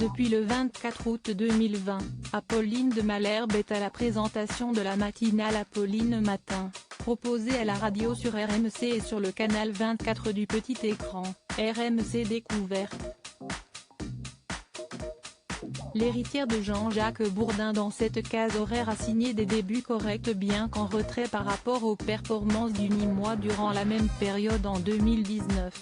Depuis le 24 août 2020, Apolline de Malherbe est à la présentation de la matinale Apolline Matin, proposée à la radio sur RMC et sur le canal 24 du petit écran, RMC Découverte. L'héritière de Jean-Jacques Bourdin dans cette case horaire a signé des débuts corrects bien qu'en retrait par rapport aux performances du Nîmois durant la même période en 2019.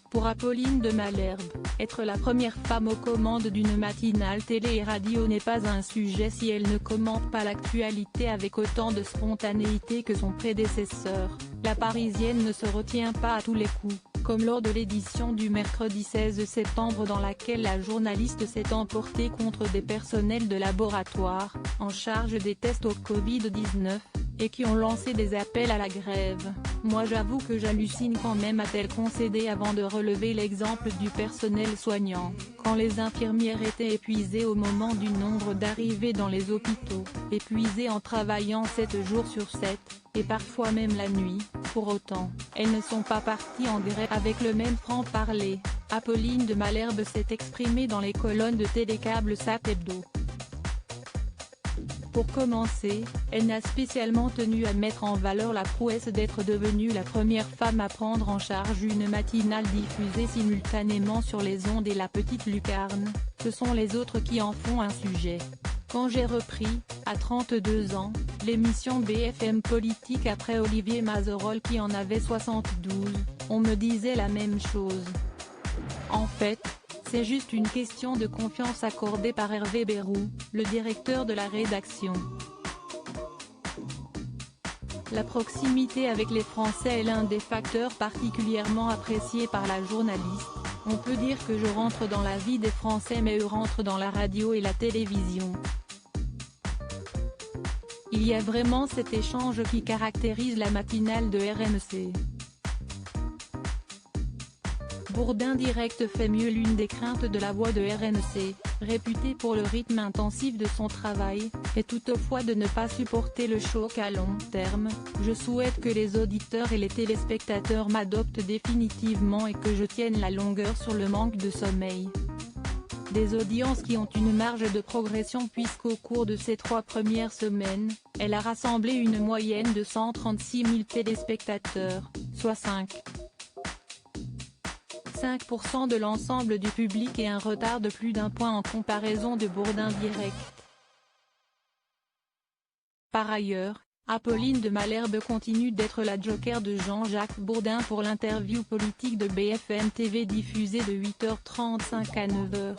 Pour Apolline de Malherbe, être la première femme aux commandes d'une matinale télé et radio n'est pas un sujet si elle ne commente pas l'actualité avec autant de spontanéité que son prédécesseur. La Parisienne ne se retient pas à tous les coups, comme lors de l'édition du mercredi 16 septembre dans laquelle la journaliste s'est emportée contre des personnels de laboratoire, en charge des tests au Covid-19, et qui ont lancé des appels à la grève. Moi j'avoue que j'hallucine quand même, a-t-elle concédé avant de relever l'exemple du personnel soignant, quand les infirmières étaient épuisées au moment du nombre d'arrivées dans les hôpitaux, épuisées en travaillant 7 jours sur 7, et parfois même la nuit. Pour autant, elles ne sont pas parties en grève avec le même franc-parler. Apolline de Malherbe s'est exprimée dans les colonnes de Télécable Sat Hebdo. Pour commencer, elle n'a spécialement tenu à mettre en valeur la prouesse d'être devenue la première femme à prendre en charge une matinale diffusée simultanément sur les ondes et la petite lucarne, ce sont les autres qui en font un sujet. Quand j'ai repris, à 32 ans, l'émission BFM Politique après Olivier Mazerolles qui en avait 72, on me disait la même chose. En fait, c'est juste une question de confiance accordée par Hervé Bérou, le directeur de la rédaction. La proximité avec les Français est l'un des facteurs particulièrement appréciés par la journaliste. On peut dire que je rentre dans la vie des Français mais eux rentrent dans la radio et la télévision. Il y a vraiment cet échange qui caractérise la matinale de RMC. Bourdin Direct fait mieux l'une des craintes de la voix de RMC, réputée pour le rythme intensif de son travail, est toutefois de ne pas supporter le choc à long terme. Je souhaite que les auditeurs et les téléspectateurs m'adoptent définitivement et que je tienne la longueur sur le manque de sommeil. Des audiences qui ont une marge de progression puisqu'au cours de ces 3 premières semaines, elle a rassemblé une moyenne de 136 000 téléspectateurs, soit 5% de l'ensemble du public et un retard de plus d'1 point en comparaison de Bourdin Direct. Par ailleurs, Apolline de Malherbe continue d'être la joker de Jean-Jacques Bourdin pour l'interview politique de BFM TV diffusée de 8h35 à 9h.